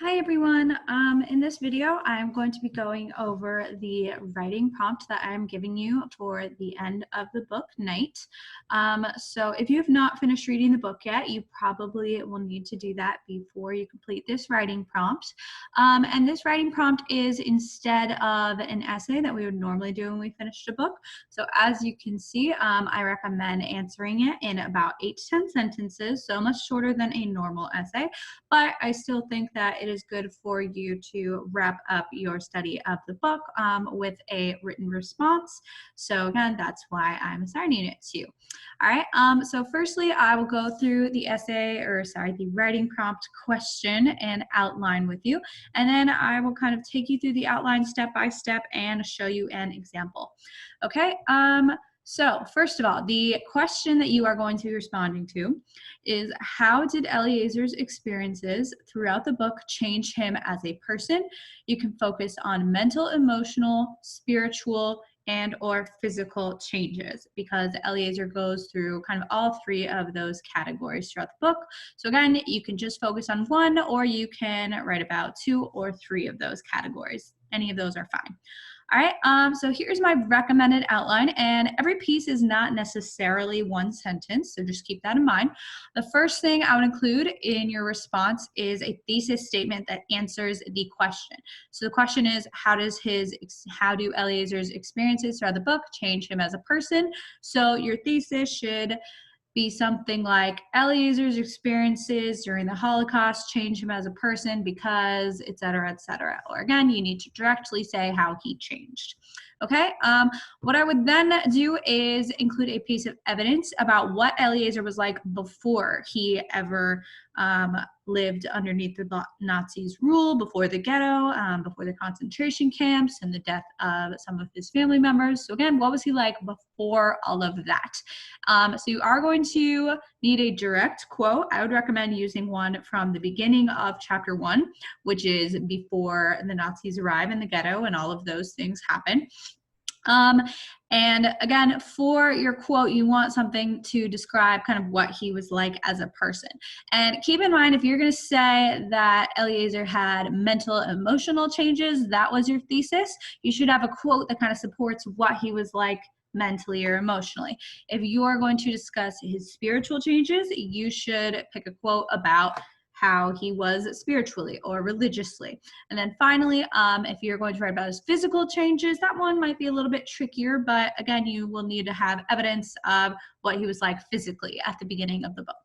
Hi everyone. In this video, I'm going to be going over the writing prompt that I'm giving you for the end of the book, Night. So if you have not finished reading the book yet, you probably will need to do that before you complete this writing prompt. And this writing prompt is instead of an essay that we would normally do when we finished a book. So as you can see, I recommend answering it in about 8 to 10 sentences, so much shorter than a normal essay. But I still think that it is good for you to wrap up your study of the book with a written response. So again, that's why I'm assigning it to you. All right, so firstly, I will go through the the writing prompt question and outline with you. And then I will kind of take you through the outline step by step and show you an example. Okay, so first of all, the question that you are going to be responding to is, how did Eliezer's experiences throughout the book change him as a person? You can focus on mental, emotional, spiritual, and or physical changes, because Eliezer goes through kind of all three of those categories throughout the book. So again, you can just focus on one, or you can write about 2 or 3 of those categories. Any of those are fine. All right, so here's my recommended outline, and every piece is not necessarily one sentence, so just keep that in mind. The first thing I would include in your response is a thesis statement that answers the question. So the question is, how do Eliezer's experiences throughout the book change him as a person? So your thesis should be something like, Eliezer's experiences during the Holocaust changed him as a person because, etc., etc. Or again, you need to directly say how he changed. Okay, what I would then do is include a piece of evidence about what Eliezer was like before he ever lived underneath the Nazis' rule, before the ghetto, before the concentration camps, and the death of some of his family members. So again, what was he like before all of that? So you are going to need a direct quote. I would recommend using one from the beginning of chapter 1, which is before the Nazis arrive in the ghetto and all of those things happen. And again, for your quote, you want something to describe kind of what he was like as a person. And keep in mind, if you're going to say that Eliezer had mental, emotional changes, that was your thesis, you should have a quote that kind of supports what he was like mentally or emotionally. If you are going to discuss his spiritual changes, you should pick a quote about how he was spiritually or religiously. And then finally, if you're going to write about his physical changes, that one might be a little bit trickier, but again, you will need to have evidence of what he was like physically at the beginning of the book.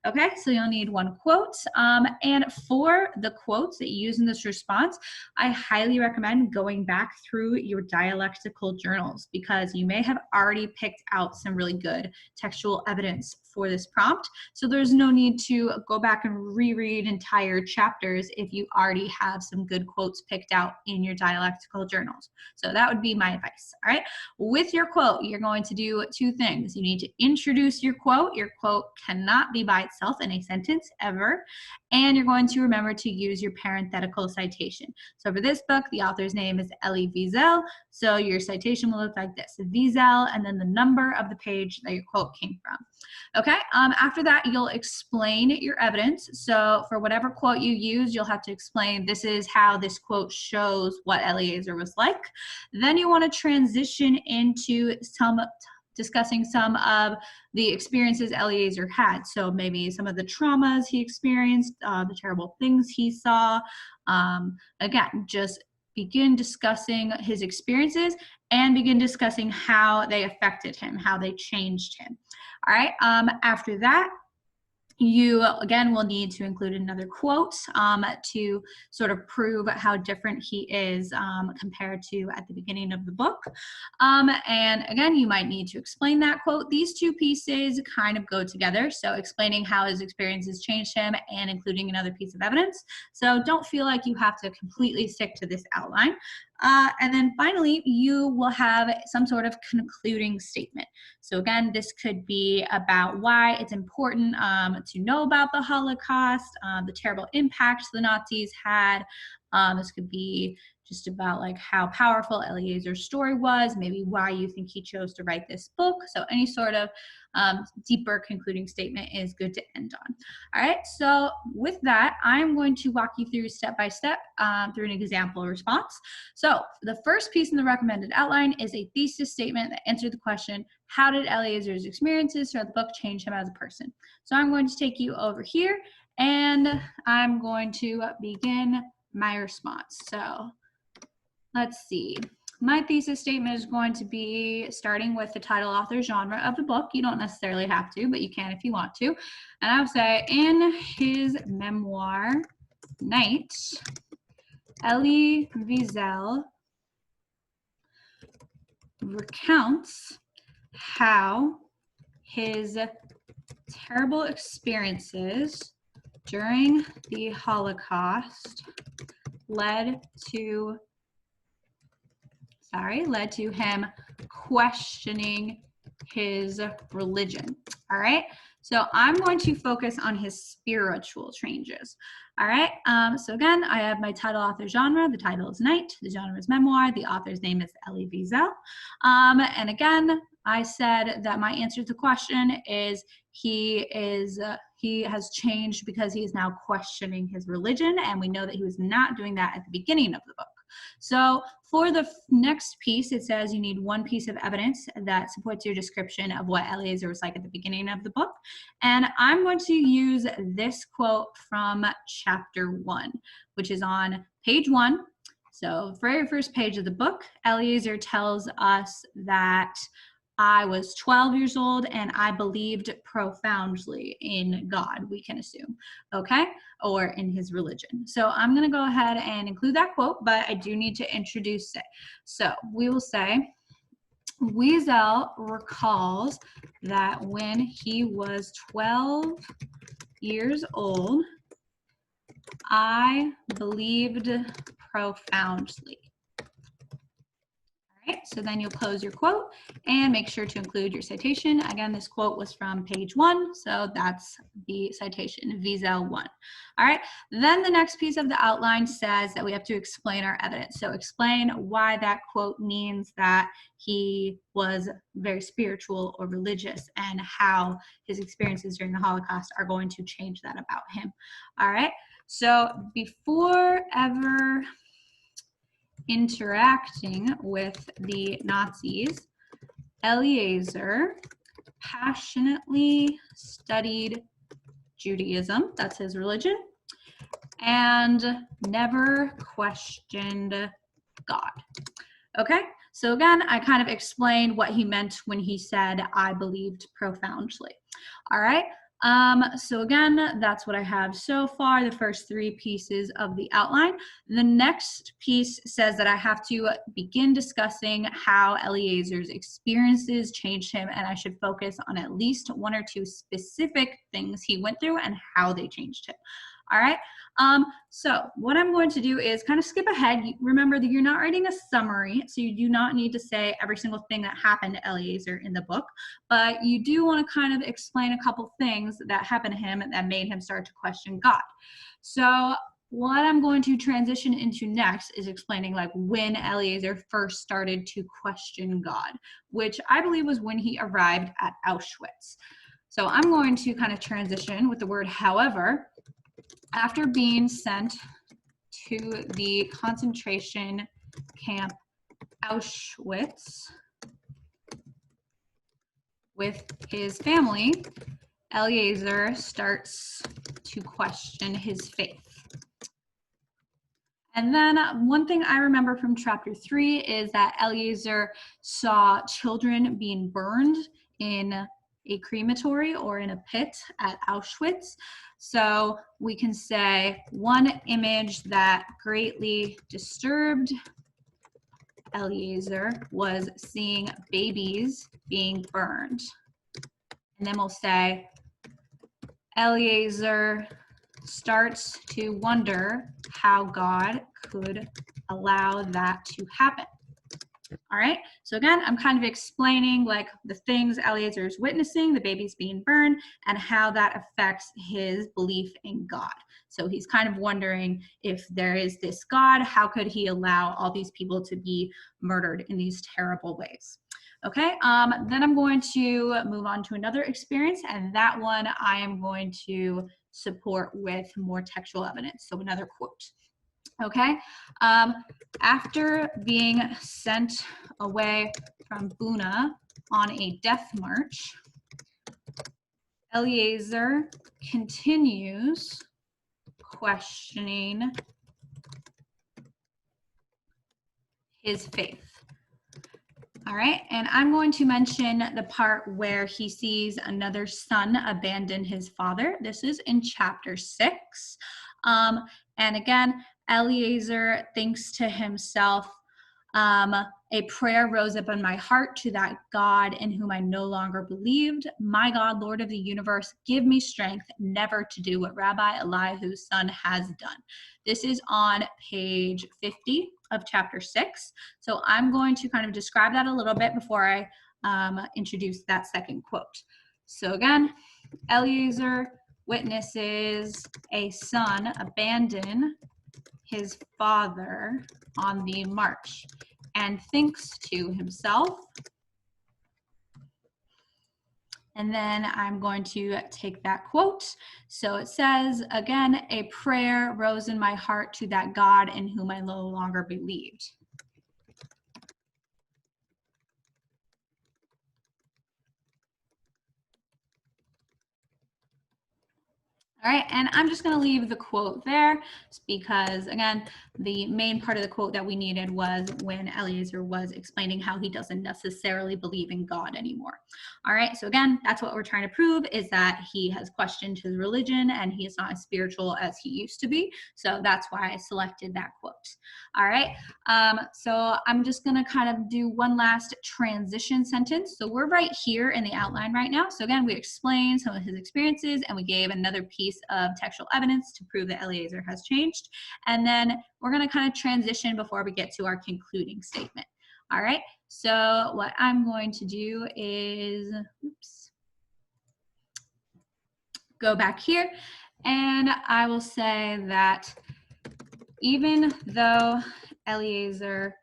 Okay, so you'll need one quote. And for the quotes that you use in this response, I highly recommend going back through your dialectical journals, because you may have already picked out some really good textual evidence for this prompt. So there's no need to go back and reread entire chapters if you already have some good quotes picked out in your dialectical journals. So that would be my advice. All right. With your quote, you're going to do 2 things. You need to introduce your quote. Your quote cannot be by itself in a sentence ever. And you're going to remember to use your parenthetical citation. So for this book, the author's name is Elie Wiesel. So your citation will look like this: Wiesel, and then the number of the page that your quote came from. Okay, after that, you'll explain your evidence. So for whatever quote you use, you'll have to explain, this is how this quote shows what Eliezer was like. Then you want to transition into discussing some of the experiences Eliezer had. So maybe some of the traumas he experienced, the terrible things he saw. Again, just begin discussing his experiences and begin discussing how they affected him, how they changed him. All right, after that, you again will need to include another quote to sort of prove how different he is compared to at the beginning of the book. And again, you might need to explain that quote. These 2 pieces kind of go together. So explaining how his experiences changed him and including another piece of evidence. So don't feel like you have to completely stick to this outline. And then finally, you will have some sort of concluding statement. So again, this could be about why it's important to know about the Holocaust, the terrible impact the Nazis had, This could be just about like how powerful Eliezer's story was, maybe why you think he chose to write this book. So any sort of deeper concluding statement is good to end on. All right, so with that, I'm going to walk you through step by step through an example response. So the first piece in the recommended outline is a thesis statement that answered the question, how did Eliezer's experiences throughout the book change him as a person? So I'm going to take you over here and I'm going to begin my response. So let's see. My thesis statement is going to be starting with the title, author, genre of the book. You don't necessarily have to, but you can if you want to. And I would say, in his memoir, Night, Elie Wiesel recounts how his terrible experiences during the Holocaust led to him questioning his religion. All right, so I'm going to focus on his spiritual changes. All right, so again, I have my title, author, genre. The title is Night, the genre is memoir, the author's name is Elie Wiesel. And again, I said that my answer to the question is he has changed because he is now questioning his religion, and we know that he was not doing that at the beginning of the book. So for the next piece, it says you need one piece of evidence that supports your description of what Eliezer was like at the beginning of the book. And I'm going to use this quote from chapter 1, which is on page 1. So very first page of the book, Eliezer tells us that I was 12 years old and I believed profoundly in God, we can assume, okay, or in his religion. So I'm going to go ahead and include that quote, but I do need to introduce it. So we will say, Wiesel recalls that when he was 12 years old, I believed profoundly. All right, so then you'll close your quote and make sure to include your citation. Again, this quote was from page 1, so that's the citation, Wiesel 1. All right, then the next piece of the outline says that we have to explain our evidence. So explain why that quote means that he was very spiritual or religious and how his experiences during the Holocaust are going to change that about him. All right, so before ever interacting with the Nazis, Eliezer passionately studied Judaism, that's his religion, and never questioned God. Okay, so again, I kind of explained what he meant when he said, I believed profoundly. All right, so again, that's what I have so far, the first 3 pieces of the outline. The next piece says that I have to begin discussing how Eliezer's experiences changed him, and I should focus on at least 1 or 2 specific things he went through and how they changed him. All right, so what I'm going to do is kind of skip ahead. Remember that you're not writing a summary, so you do not need to say every single thing that happened to Eliezer in the book, but you do want to kind of explain a couple things that happened to him that made him start to question God. So what I'm going to transition into next is explaining like when Eliezer first started to question God, which I believe was when he arrived at Auschwitz. So I'm going to kind of transition with the word however. After being sent to the concentration camp Auschwitz with his family, Eliezer starts to question his faith. And then one thing I remember from chapter 3 is that Eliezer saw children being burned in a crematory or in a pit at Auschwitz. So we can say one image that greatly disturbed Eliezer was seeing babies being burned. And then we'll say Eliezer starts to wonder how God could allow that to happen. All right, so again, I'm kind of explaining like the things Eliezer is witnessing, the babies being burned, and how that affects his belief in God. So he's kind of wondering, if there is this God, how could he allow all these people to be murdered in these terrible ways? Okay, then I'm going to move on to another experience, and that one I am going to support with more textual evidence. So another quote. Okay, after being sent away from Buna on a death march, Eliezer continues questioning his faith. All right, and I'm going to mention the part where he sees another son abandon his father. This is in chapter 6. And again, Eliezer thinks to himself, a prayer rose up in my heart to that God in whom I no longer believed. My God, Lord of the universe, give me strength never to do what Rabbi Elihu's son has done. This is on page 50 of chapter 6. So I'm going to kind of describe that a little bit before I introduce that second quote. So again, Eliezer witnesses a son abandon his father on the march and thinks to himself, and then I'm going to take that quote. So it says, again, a prayer rose in my heart to that God in whom I no longer believed. All right, and I'm just going to leave the quote there because, again, the main part of the quote that we needed was when Eliezer was explaining how he doesn't necessarily believe in God anymore. All right, so again, that's what we're trying to prove, is that he has questioned his religion and he is not as spiritual as he used to be. So that's why I selected that quote. All right, so I'm just going to kind of do one last transition sentence. So we're right here in the outline right now. So again, we explained some of his experiences and we gave another piece of textual evidence to prove that Eliezer has changed. And then we're going to kind of transition before we get to our concluding statement. All right, so what I'm going to do is, go back here, and I will say that even though Eliezer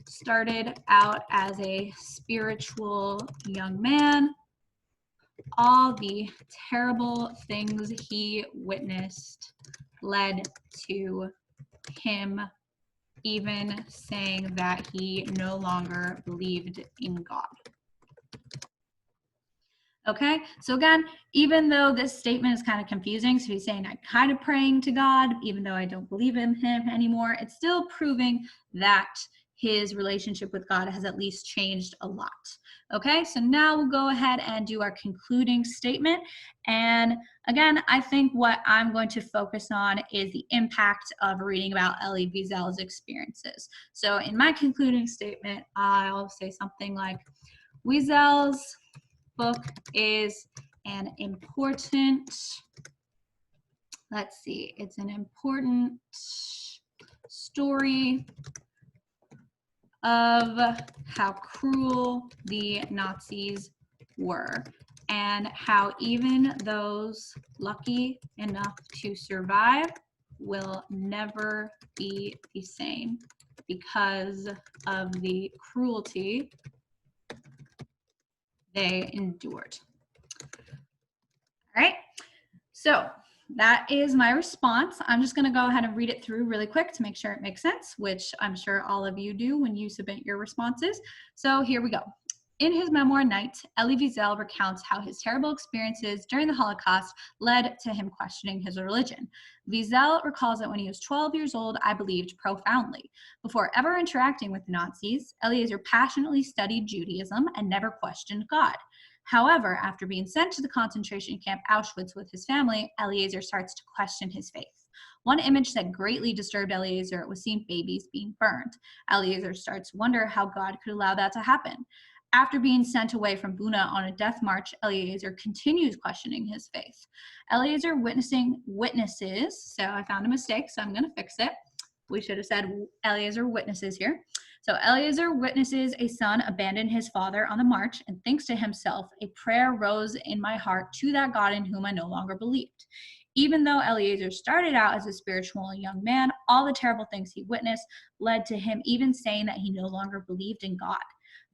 started out as a spiritual young man, all the terrible things he witnessed led to him even saying that he no longer believed in God. Okay, so again, even though this statement is kind of confusing, so he's saying I'm kind of praying to God, even though I don't believe in him anymore, it's still proving that his relationship with God has at least changed a lot. Okay, so now we'll go ahead and do our concluding statement. And again, I think what I'm going to focus on is the impact of reading about Elie Wiesel's experiences. So in my concluding statement, I'll say something like, Wiesel's book is an important, it's an important story of how cruel the Nazis were and how even those lucky enough to survive will never be the same because of the cruelty they endured. All right, so that is my response. I'm just going to go ahead and read it through really quick to make sure it makes sense, which I'm sure all of you do when you submit your responses. So here we go. In his memoir, Night, Elie Wiesel recounts how his terrible experiences during the Holocaust led to him questioning his religion. Wiesel recalls that when he was 12 years old, I believed profoundly. Before ever interacting with the Nazis, Eliezer passionately studied Judaism and never questioned God. However, after being sent to the concentration camp Auschwitz with his family, Eliezer starts to question his faith. One image that greatly disturbed Eliezer was seeing babies being burned. Eliezer starts to wonder how God could allow that to happen. After being sent away from Buna on a death march, Eliezer continues questioning his faith. Eliezer witnesses, so I found a mistake, so I'm going to fix it. we should have said Eleazar witnesses here. So Eleazar witnesses a son abandon his father on the march and thinks to himself, a prayer rose in my heart to that God in whom I no longer believed. Even though Eleazar started out as a spiritual young man, all the terrible things he witnessed led to him even saying that he no longer believed in God.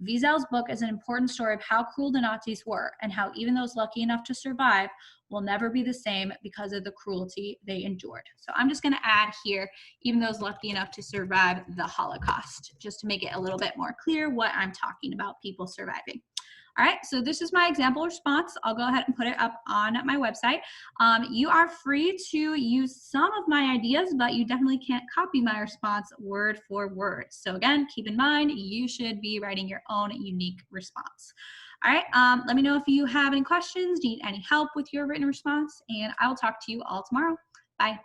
Wiesel's book is an important story of how cruel the Nazis were and how even those lucky enough to survive will never be the same because of the cruelty they endured. So I'm just going to add here, even those lucky enough to survive the Holocaust, just to make it a little bit more clear what I'm talking about, people surviving. All right, so this is my example response. I'll go ahead and put it up on my website. You are free to use some of my ideas, but you definitely can't copy my response word for word. So again, keep in mind, you should be writing your own unique response. All right, let me know if you have any questions, need any help with your written response, and I will talk to you all tomorrow. Bye.